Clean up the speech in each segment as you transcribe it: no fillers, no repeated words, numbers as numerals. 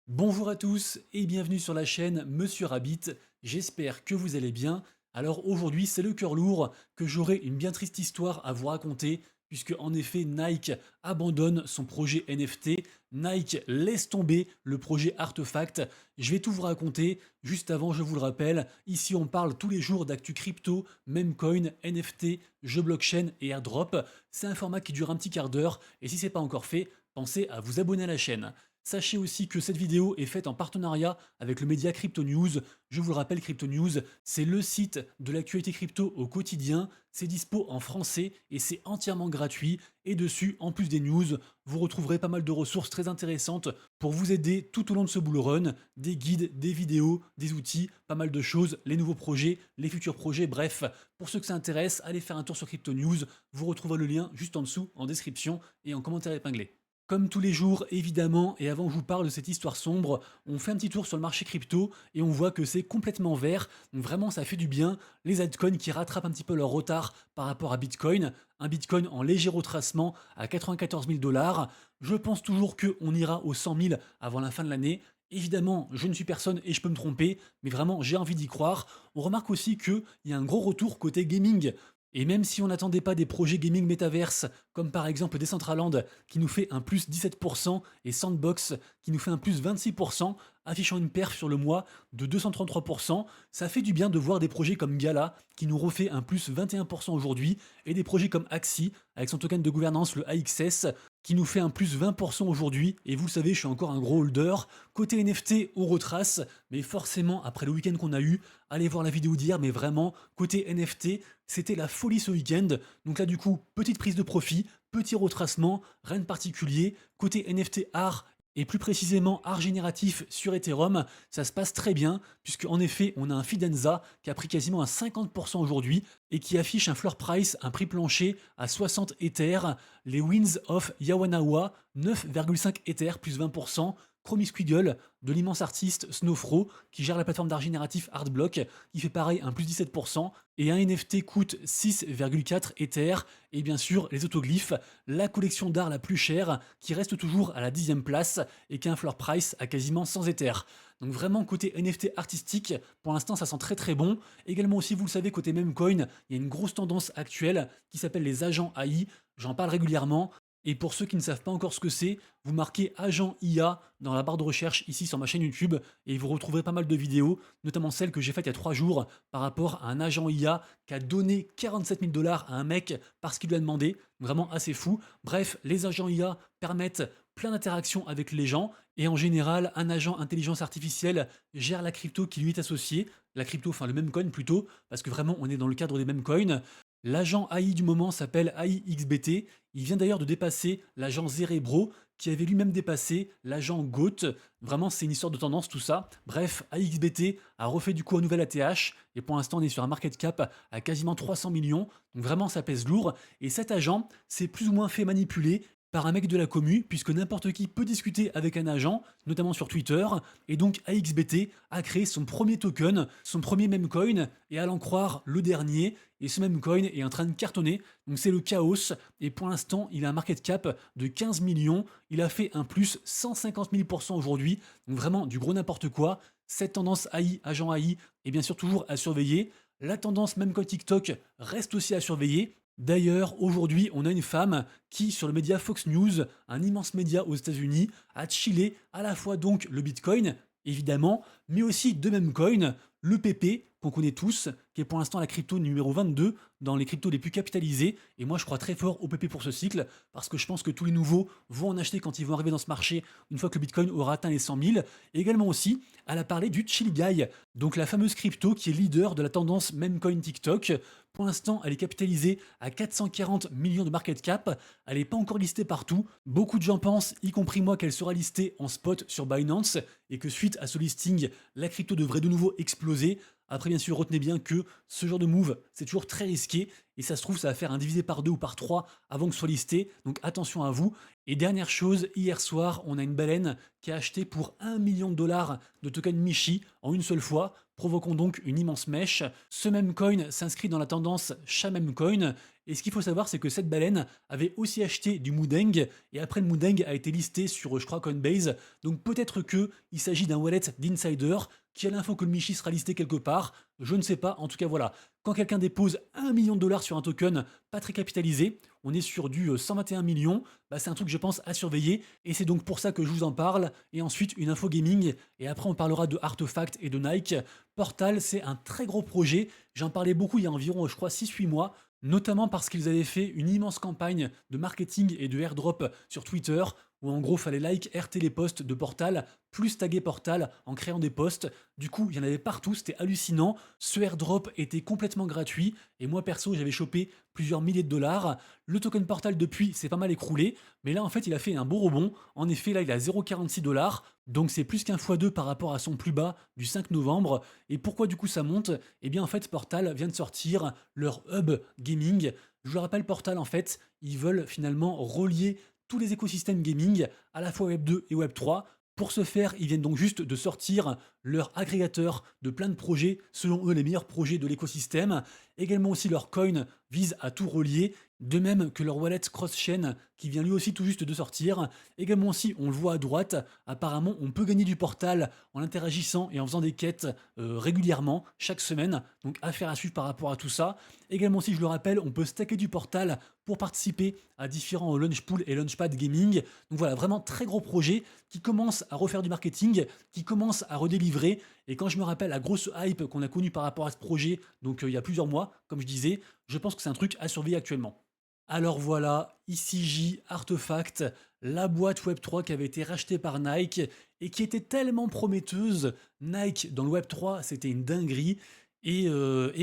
Bonjour à tous et bienvenue sur la chaîne Monsieur Rabbit, j'espère que vous allez bien. Alors aujourd'hui c'est le cœur lourd que j'aurai une bien triste histoire à vous raconter puisque en effet Nike abandonne son projet NFT, Nike laisse tomber le projet Artefact. Je vais tout vous raconter, juste avant je vous le rappelle, ici on parle tous les jours d'actu crypto, memecoin, NFT, jeux blockchain et airdrop. C'est un format qui dure un petit quart d'heure et si c'est pas encore fait, pensez à vous abonner à la chaîne. Sachez aussi que cette vidéo est faite en partenariat avec le média Crypto News. Je vous le rappelle, Crypto News, c'est le site de l'actualité crypto au quotidien. C'est dispo en français et c'est entièrement gratuit. Et dessus, en plus des news, vous retrouverez pas mal de ressources très intéressantes pour vous aider tout au long de ce bull run. Des guides, des vidéos, des outils, pas mal de choses, les nouveaux projets, les futurs projets, bref. Pour ceux que ça intéresse, allez faire un tour sur Crypto News. Vous retrouverez le lien juste en dessous, en description et en commentaire épinglé. Comme tous les jours, évidemment, et avant que je vous parle de cette histoire sombre, on fait un petit tour sur le marché crypto et on voit que c'est complètement vert. Donc vraiment, ça fait du bien. Les altcoins qui rattrapent un petit peu leur retard par rapport à Bitcoin. Un Bitcoin en léger retracement à 94 000 dollars. Je pense toujours qu'on ira aux 100 000 avant la fin de l'année. Évidemment, je ne suis personne et je peux me tromper, mais vraiment, j'ai envie d'y croire. On remarque aussi qu'il y a un gros retour côté gaming. Et même si on n'attendait pas des projets gaming métaverse, comme par exemple Decentraland qui nous fait un plus 17% et Sandbox qui nous fait un plus 26%, affichant une perf sur le mois de 233%, ça fait du bien de voir des projets comme Gala qui nous refait un plus 21% aujourd'hui et des projets comme Axie avec son token de gouvernance le AXS qui nous fait un plus 20% aujourd'hui. Et vous le savez, je suis encore un gros holder. Côté NFT, on retrace, mais forcément, après le week-end qu'on a eu, allez voir la vidéo d'hier, mais vraiment, côté NFT, c'était la folie ce week-end. Donc là, du coup, petite prise de profit, petit retracement, rien de particulier. Côté NFT art, et plus précisément art génératif sur Ethereum, ça se passe très bien, puisque en effet, on a un Fidenza qui a pris quasiment un 50% aujourd'hui et qui affiche un floor price, un prix plancher à 60 Ether. Les Winds of Yawanawa, 9,5 Ether plus 20%. Chromie Squiggle, de l'immense artiste Snowfro, qui gère la plateforme d'art génératif Artblock, qui fait pareil un plus 17%, et un NFT coûte 6,4 Ether, et bien sûr les autoglyphes, la collection d'art la plus chère, qui reste toujours à la 10e place, et qui a un floor price à quasiment 100 Ether. Donc vraiment côté NFT artistique, pour l'instant ça sent très très bon. Également aussi vous le savez côté memecoin, il y a une grosse tendance actuelle qui s'appelle les agents AI, j'en parle régulièrement. Et pour ceux qui ne savent pas encore ce que c'est, vous marquez agent IA dans la barre de recherche ici sur ma chaîne YouTube et vous retrouverez pas mal de vidéos, notamment celle que j'ai faite il y a 3 jours par rapport à un agent IA qui a donné 47 000 dollars à un mec parce qu'il lui a demandé, vraiment assez fou. Bref, les agents IA permettent plein d'interactions avec les gens et en général, un agent intelligence artificielle gère la crypto qui lui est associée, la crypto, enfin le même coin plutôt, parce que vraiment on est dans le cadre des mêmes coins. L'agent AI du moment s'appelle AIXBT. Il vient d'ailleurs de dépasser l'agent Zerebro, qui avait lui-même dépassé l'agent GOAT. Vraiment, c'est une histoire de tendance tout ça. Bref, AIXBT a refait du coup un nouvel ATH, et pour l'instant on est sur un market cap à quasiment 300 millions. Donc vraiment, ça pèse lourd. Et cet agent s'est plus ou moins fait manipuler par un mec de la commu, puisque n'importe qui peut discuter avec un agent, notamment sur Twitter, et donc AXBT a créé son premier token, son premier memecoin, et à l'en croire, le dernier, et ce memecoin est en train de cartonner, donc c'est le chaos, et pour l'instant, il a un market cap de 15 millions, il a fait un plus 150 000% aujourd'hui, donc vraiment du gros n'importe quoi. Cette tendance AI, agent AI, est bien sûr toujours à surveiller. La tendance memecoin TikTok reste aussi à surveiller. D'ailleurs, aujourd'hui, on a une femme qui, sur le média Fox News, un immense média aux États-Unis, a chillé à la fois donc le Bitcoin, évidemment, mais aussi deux mêmes coins, le PP, qu'on connaît tous, qui est pour l'instant la crypto numéro 22 dans les cryptos les plus capitalisées. Et moi, je crois très fort au PP pour ce cycle, parce que je pense que tous les nouveaux vont en acheter quand ils vont arriver dans ce marché, une fois que le Bitcoin aura atteint les 100 000. Et également aussi, elle a parlé du Chill Guy, donc la fameuse crypto qui est leader de la tendance memecoin TikTok. Pour l'instant, elle est capitalisée à 440 millions de market cap. Elle n'est pas encore listée partout. Beaucoup de gens pensent, y compris moi, qu'elle sera listée en spot sur Binance et que suite à ce listing, la crypto devrait de nouveau exploser. Après, bien sûr, retenez bien que ce genre de move, c'est toujours très risqué et ça se trouve, ça va faire un divisé par 2 ou par 3 avant que ce soit listé. Donc attention à vous. Et dernière chose, hier soir, on a une baleine qui a acheté pour 1 million de dollars de token Mishi en une seule fois, provoquant donc une immense mèche. Ce même coin s'inscrit dans la tendance Shamem Coin Et ce qu'il faut savoir, c'est que cette baleine avait aussi acheté du Mudeng, et après le Mudeng a été listé sur, je crois, Coinbase. Donc peut-être que il s'agit d'un wallet d'insider qui a l'info que le Michi sera listé quelque part. Je ne sais pas. En tout cas, voilà. Quand quelqu'un dépose 1 million de dollars sur un token pas très capitalisé, on est sur du 121 millions, bah c'est un truc, je pense, à surveiller. Et c'est donc pour ça que je vous en parle. Et ensuite, une info gaming. Et après, on parlera de Artefact et de Nike. Portal, c'est un très gros projet. J'en parlais beaucoup il y a environ, je crois, 6-8 mois, notamment parce qu'ils avaient fait une immense campagne de marketing et de airdrop sur Twitter, où en gros fallait like RT les posts de Portal, plus taguer Portal en créant des posts. Du coup, il y en avait partout, c'était hallucinant. Ce airdrop était complètement gratuit, et moi perso, j'avais chopé plusieurs milliers de dollars. Le token Portal depuis s'est pas mal écroulé, mais là en fait, il a fait un beau rebond. En effet, là, il a 0,46 dollars, donc c'est plus qu'un x2 par rapport à son plus bas du 5 novembre. Et pourquoi du coup ça monte? Eh bien en fait, Portal vient de sortir leur hub gaming. Je vous le rappelle, Portal, en fait, ils veulent finalement relier tous les écosystèmes gaming, à la fois Web 2 et Web 3. Pour ce faire, ils viennent donc juste de sortir leur agrégateur de plein de projets, selon eux les meilleurs projets de l'écosystème. Également aussi leur coin vise à tout relier, de même que leur wallet cross-chain qui vient lui aussi tout juste de sortir. Également aussi, on le voit à droite, apparemment on peut gagner du Portal en interagissant et en faisant des quêtes régulièrement, chaque semaine. Donc affaire à suivre par rapport à tout ça. Également aussi, je le rappelle, on peut stacker du Portal pour participer à différents launch pool et launchpad gaming. Donc voilà, vraiment très gros projet qui commence à refaire du marketing, qui commence à redélivrer. Et quand je me rappelle la grosse hype qu'on a connue par rapport à ce projet, donc il y a plusieurs mois, comme je disais, je pense que c'est un truc à surveiller actuellement. Alors voilà, ICJ Artefact, la boîte Web3 qui avait été rachetée par Nike et qui était tellement prometteuse. Nike dans le Web3, c'était une dinguerie. Et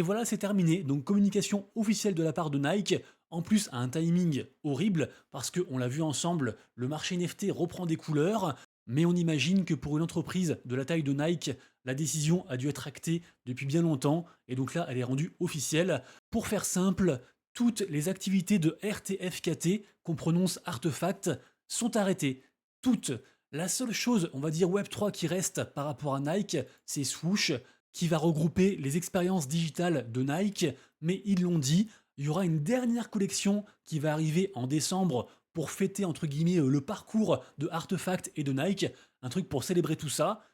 voilà, c'est terminé. Donc communication officielle de la part de Nike, en plus à un timing horrible, parce qu'on l'a vu ensemble, le marché NFT reprend des couleurs, mais on imagine que pour une entreprise de la taille de Nike, la décision a dû être actée depuis bien longtemps, et donc là, elle est rendue officielle. Pour faire simple, toutes les activités de RTFKT, qu'on prononce Artefact, sont arrêtées. Toutes. La seule chose, on va dire Web3 qui reste par rapport à Nike, c'est Swoosh, qui va regrouper les expériences digitales de Nike, mais ils l'ont dit, il y aura une dernière collection qui va arriver en décembre pour fêter entre guillemets le parcours de Artefact et de Nike, un truc pour célébrer tout ça.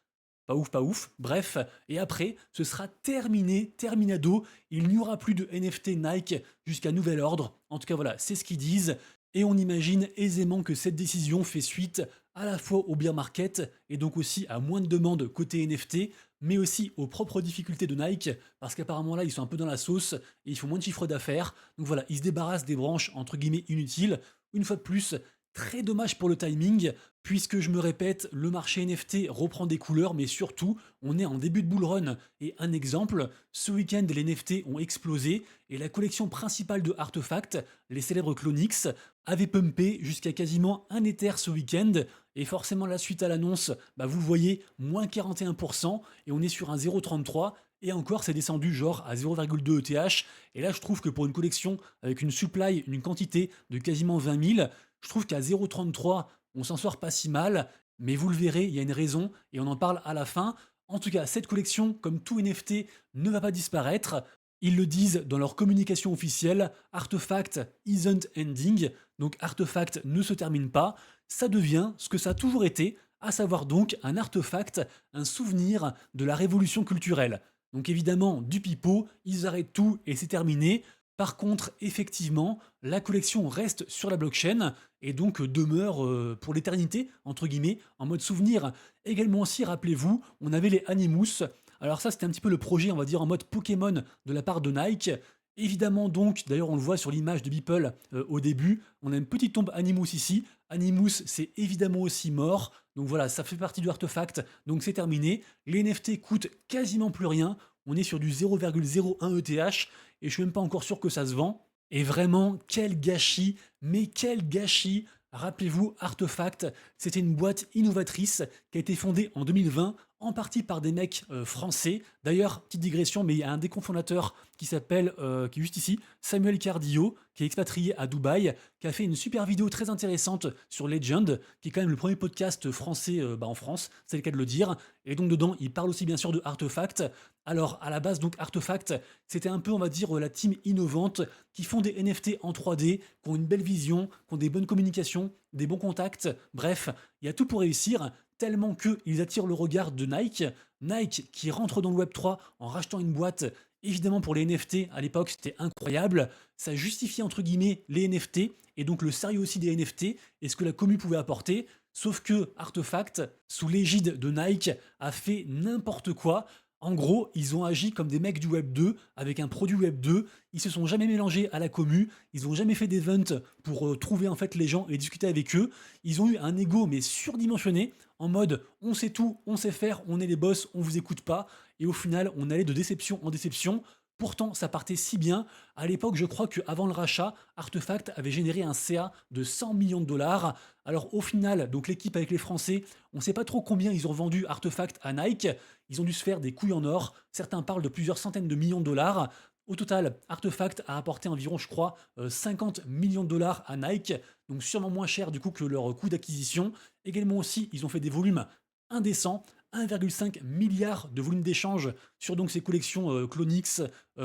Pas ouf, bref, et après, ce sera terminé, terminado, il n'y aura plus de NFT Nike jusqu'à nouvel ordre, en tout cas voilà, c'est ce qu'ils disent, et on imagine aisément que cette décision fait suite à la fois au bear market, et donc aussi à moins de demandes côté NFT, mais aussi aux propres difficultés de Nike, parce qu'apparemment là, ils sont un peu dans la sauce, et ils font moins de chiffre d'affaires, donc voilà, ils se débarrassent des branches entre guillemets inutiles, une fois de plus, très dommage pour le timing, puisque je me répète, le marché NFT reprend des couleurs, mais surtout, on est en début de bull run. Et un exemple, ce week-end, les NFT ont explosé, et la collection principale de Artefact, les célèbres Clonix, avait pumpé jusqu'à quasiment un Ether ce week-end, et forcément la suite à l'annonce, bah vous le voyez, moins 41%, et on est sur un 0,33, et encore, c'est descendu genre à 0,2 ETH. Et là, je trouve que pour une collection avec une supply, une quantité de quasiment 20 000, je trouve qu'à 0,33, on s'en sort pas si mal. Mais vous le verrez, il y a une raison et on en parle à la fin. En tout cas, cette collection, comme tout NFT, ne va pas disparaître. Ils le disent dans leur communication officielle, Artefact isn't ending, donc Artefact ne se termine pas, ça devient ce que ça a toujours été, à savoir donc un artefact, un souvenir de la révolution culturelle. Donc évidemment, du pipeau, ils arrêtent tout et c'est terminé. Par contre, effectivement, la collection reste sur la blockchain et donc demeure pour l'éternité, entre guillemets, en mode souvenir. Également aussi, rappelez-vous, on avait les Animus. Alors ça, c'était un petit peu le projet, on va dire, en mode Pokémon de la part de Nike. Évidemment donc, d'ailleurs on le voit sur l'image de Beeple au début, on a une petite tombe Animus ici. Animus, c'est évidemment aussi mort. Donc voilà, ça fait partie du artefact, donc c'est terminé. Les NFT coûtent quasiment plus rien. On est sur du 0,01 ETH et je suis même pas encore sûr que ça se vend. Et vraiment, quel gâchis, mais quel gâchis! Rappelez-vous, Artefact, c'était une boîte innovatrice qui a été fondée en 2020 en partie par des mecs français. D'ailleurs, petite digression, mais il y a un des cofondateurs qui est juste ici, Samuel Cardillo, qui est expatrié à Dubaï, qui a fait une super vidéo très intéressante sur Legend, qui est quand même le premier podcast français en France, c'est le cas de le dire. Et donc dedans, il parle aussi bien sûr de Artefact. Alors à la base, donc Artefact, c'était un peu, on va dire, la team innovante qui font des NFT en 3D, qui ont une belle vision, qui ont des bonnes communications, des bons contacts. Bref, il y a tout pour réussir, tellement qu'ils attirent le regard de Nike. Nike qui rentre dans le Web3 en rachetant une boîte. Évidemment, pour les NFT, à l'époque, c'était incroyable. Ça justifiait, entre guillemets, les NFT, et donc le sérieux aussi des NFT, et ce que la commu pouvait apporter. Sauf que Artefact, sous l'égide de Nike, a fait n'importe quoi. En gros, ils ont agi comme des mecs du Web 2, avec un produit Web 2. Ils se sont jamais mélangés à la commu. Ils n'ont jamais fait d'event pour trouver en fait les gens et discuter avec eux. Ils ont eu un ego mais surdimensionné, en mode on sait tout, on sait faire, on est les boss, on vous écoute pas. Et au final, on allait de déception en déception. Pourtant, ça partait si bien. À l'époque, je crois qu'avant le rachat, Artefact avait généré un CA de 100 millions de dollars. Alors au final, donc l'équipe avec les Français, on ne sait pas trop combien ils ont vendu Artefact à Nike. Ils ont dû se faire des couilles en or. Certains parlent de plusieurs centaines de millions de dollars. Au total, Artefact a apporté environ, je crois, 50 millions de dollars à Nike, donc sûrement moins cher du coup que leur coût d'acquisition. Également aussi, ils ont fait des volumes indécents, 1,5 milliard de volumes d'échange sur donc ces collections Clonix,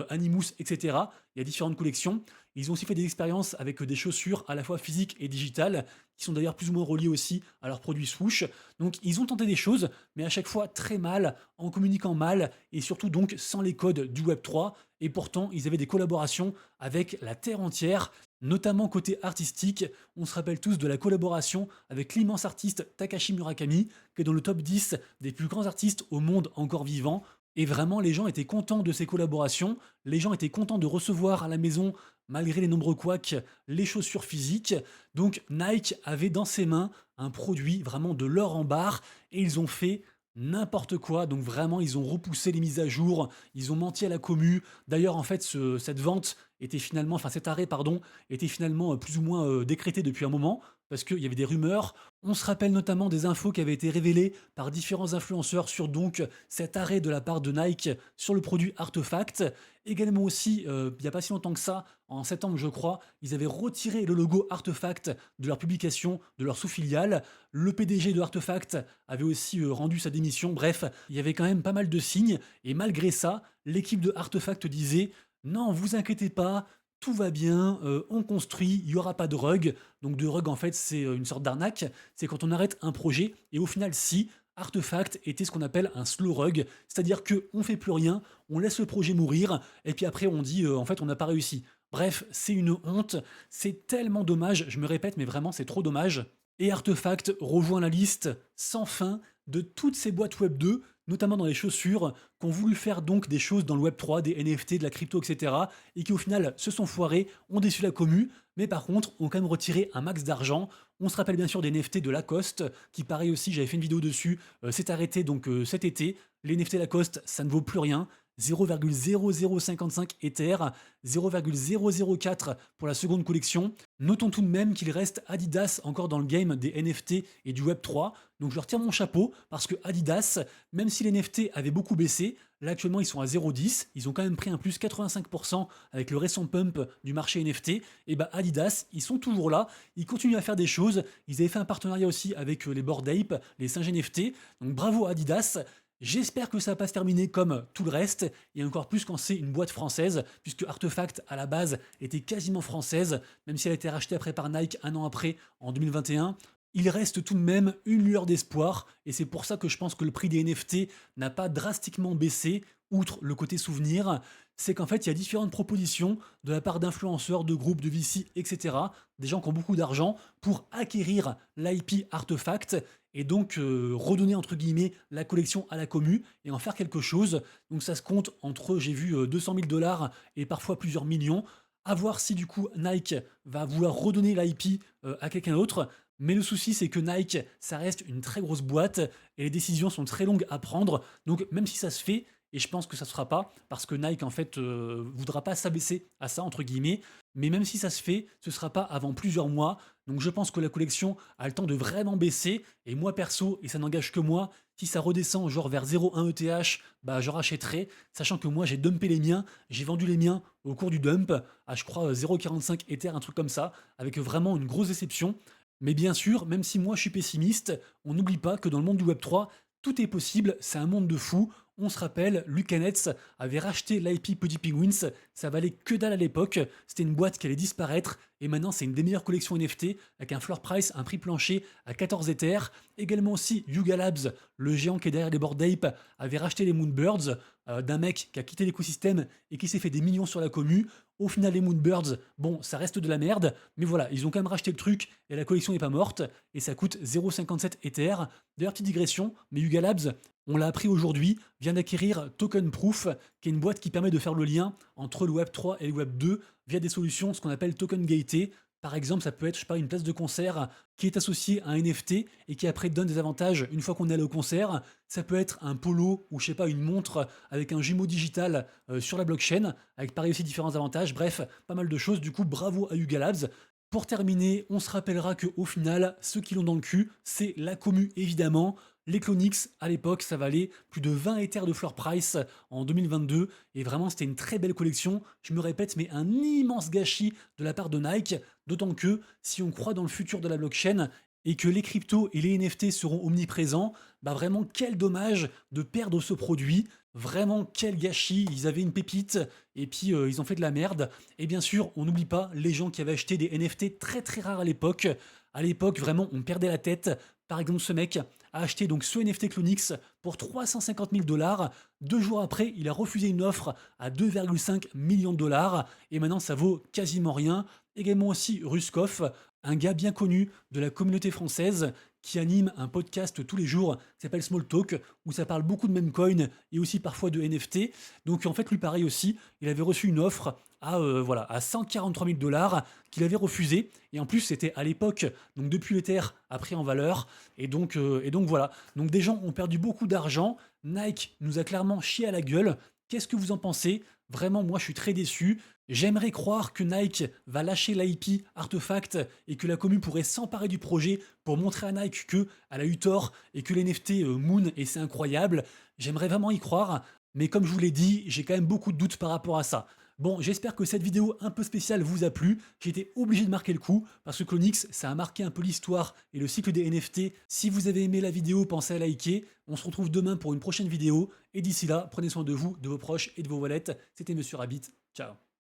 Animus, etc. Il y a différentes collections. Ils ont aussi fait des expériences avec des chaussures à la fois physiques et digitales, qui sont d'ailleurs plus ou moins reliées aussi à leurs produits swoosh. Donc ils ont tenté des choses, mais à chaque fois très mal, en communiquant mal, et surtout donc sans les codes du Web3. Et pourtant, ils avaient des collaborations avec la terre entière, notamment côté artistique. On se rappelle tous de la collaboration avec l'immense artiste Takashi Murakami, qui est dans le top 10 des plus grands artistes au monde encore vivants. Et vraiment, les gens étaient contents de ces collaborations, les gens étaient contents de recevoir à la maison, malgré les nombreux couacs, les chaussures physiques. Donc Nike avait dans ses mains un produit vraiment de l'or en barre, et ils ont fait n'importe quoi. Donc vraiment, ils ont repoussé les mises à jour, ils ont menti à la commu. D'ailleurs, en fait, cette vente était finalement, enfin cet arrêt, pardon, était finalement plus ou moins décrété depuis un moment, parce qu'il y avait des rumeurs. On se rappelle notamment des infos qui avaient été révélées par différents influenceurs sur donc cet arrêt de la part de Nike sur le produit Artefact. Également aussi, il n'y a pas si longtemps que ça, en septembre je crois, ils avaient retiré le logo Artefact de leur publication, de leur sous-filiale. Le PDG de Artefact avait aussi rendu sa démission. Bref, il y avait quand même pas mal de signes. Et malgré ça, l'équipe de Artefact disait non, vous inquiétez pas, tout va bien, on construit, il n'y aura pas de rug. Donc de rug, en fait, c'est une sorte d'arnaque. C'est quand on arrête un projet, et au final, si, Artefact était ce qu'on appelle un slow rug, c'est-à-dire qu'on fait plus rien, on laisse le projet mourir, et puis après on dit, en fait, on n'a pas réussi. Bref, c'est une honte, c'est tellement dommage, je me répète, mais vraiment, c'est trop dommage. Et Artefact rejoint la liste sans fin de toutes ces boîtes Web 2, notamment dans les chaussures, qui ont voulu faire donc des choses dans le Web 3, des NFT, de la crypto, etc. et qui au final se sont foirés, ont déçu la commu, mais par contre ont quand même retiré un max d'argent. On se rappelle bien sûr des NFT de Lacoste, qui pareil aussi, j'avais fait une vidéo dessus, s'est arrêté donc cet été. Les NFT Lacoste, ça ne vaut plus rien. 0,0055 Ether, 0,004 pour la seconde collection. Notons tout de même qu'il reste Adidas encore dans le game des NFT et du Web3. Donc je leur tire mon chapeau parce que Adidas, même si les NFT avaient beaucoup baissé, là actuellement ils sont à 0,10. Ils ont quand même pris un plus 85% avec le récent pump du marché NFT. Et bah Adidas, ils sont toujours là. Ils continuent à faire des choses. Ils avaient fait un partenariat aussi avec les Bored Ape, les singes NFT. Donc bravo Adidas. J'espère que ça va pas se terminer comme tout le reste, et encore plus quand c'est une boîte française, puisque Artefact à la base était quasiment française, même si elle a été rachetée après par Nike un an après, en 2021. Il reste tout de même une lueur d'espoir, et c'est pour ça que je pense que le prix des NFT n'a pas drastiquement baissé, outre le côté souvenir. C'est qu'en fait, il y a différentes propositions de la part d'influenceurs, de groupes, de VC, etc., des gens qui ont beaucoup d'argent, pour acquérir l'IP Artefact, et donc redonner entre guillemets la collection à la commu et en faire quelque chose. Donc ça se compte entre, j'ai vu 200 000 dollars et parfois plusieurs millions. À voir si du coup Nike va vouloir redonner l'IP à quelqu'un d'autre. Mais le souci, c'est que Nike, ça reste une très grosse boîte et les décisions sont très longues à prendre. Donc même si ça se fait, et je pense que ça se fera pas parce que Nike en fait voudra pas s'abaisser à ça entre guillemets. Mais même si ça se fait, ce sera pas avant plusieurs mois. Donc je pense que la collection a le temps de vraiment baisser. Et moi perso, et ça n'engage que moi, si ça redescend genre vers 0,1 ETH, bah je rachèterai, sachant que moi j'ai dumpé les miens, j'ai vendu les miens au cours du dump à je crois 0,45 Ether, un truc comme ça, avec vraiment une grosse déception. Mais bien sûr, même si moi je suis pessimiste, on n'oublie pas que dans le monde du Web3, tout est possible, c'est un monde de fous. On se rappelle, Lucanets avait racheté l'IP Pudgy Penguins, ça valait que dalle à l'époque, c'était une boîte qui allait disparaître, et maintenant c'est une des meilleures collections NFT, avec un floor price, un prix plancher à 14 Ethers. Également aussi, Yuga Labs, le géant qui est derrière les Bored Ape, avait racheté les Moonbirds, d'un mec qui a quitté l'écosystème et qui s'est fait des millions sur la commu. Au final, les Moonbirds, bon, ça reste de la merde, mais voilà, ils ont quand même racheté le truc et la collection n'est pas morte et ça coûte 0,57 Ether. D'ailleurs, petite digression, mais Yuga Labs, on l'a appris aujourd'hui, vient d'acquérir Token Proof, qui est une boîte qui permet de faire le lien entre le Web 3 et le Web 2 via des solutions, ce qu'on appelle token gated. Par exemple, ça peut être, je sais pas, une place de concert qui est associée à un NFT et qui après donne des avantages une fois qu'on est allé au concert. Ça peut être un polo ou je sais pas, une montre avec un jumeau digital sur la blockchain, avec pareil aussi différents avantages. Bref, pas mal de choses. Du coup, bravo à Yuga Labs. Pour terminer, on se rappellera qu'au final, ceux qui l'ont dans le cul, c'est la commu évidemment. Les Clonix, à l'époque, ça valait plus de 20 Ethers de floor price en 2022. Et vraiment, c'était une très belle collection. Je me répète, mais un immense gâchis de la part de Nike. D'autant que, si on croit dans le futur de la blockchain et que les cryptos et les NFT seront omniprésents, bah vraiment, quel dommage de perdre ce produit. Vraiment, quel gâchis. Ils avaient une pépite et puis ils ont fait de la merde. Et bien sûr, on n'oublie pas les gens qui avaient acheté des NFT très très rares à l'époque. À l'époque, vraiment, on perdait la tête. Par exemple, ce mec a acheté donc ce NFT Clonix pour 350 000 dollars. 2 jours après, il a refusé une offre à 2,5 millions de dollars. Et maintenant, ça vaut quasiment rien. Également aussi Ruskov, un gars bien connu de la communauté française qui anime un podcast tous les jours qui s'appelle Small Talk, où ça parle beaucoup de memecoin et aussi parfois de NFT. Donc en fait, lui pareil aussi, il avait reçu une offre à, voilà, à 143 000 dollars qu'il avait refusé. Et en plus, c'était à l'époque, donc depuis l'Ether a pris en valeur. Et donc voilà. Donc des gens ont perdu beaucoup d'argent. Nike nous a clairement chié à la gueule. Qu'est-ce que vous en pensez? Vraiment, moi, je suis très déçu. J'aimerais croire que Nike va lâcher l'IP Artefact et que la commu pourrait s'emparer du projet pour montrer à Nike qu'elle a eu tort et que les NFT Moon et c'est incroyable. J'aimerais vraiment y croire, mais comme je vous l'ai dit, j'ai quand même beaucoup de doutes par rapport à ça. Bon, j'espère que cette vidéo un peu spéciale vous a plu. J'ai été obligé de marquer le coup parce que Clonix, ça a marqué un peu l'histoire et le cycle des NFT. Si vous avez aimé la vidéo, pensez à liker. On se retrouve demain pour une prochaine vidéo. Et d'ici là, prenez soin de vous, de vos proches et de vos wallets. C'était Monsieur Rabbit. Ciao.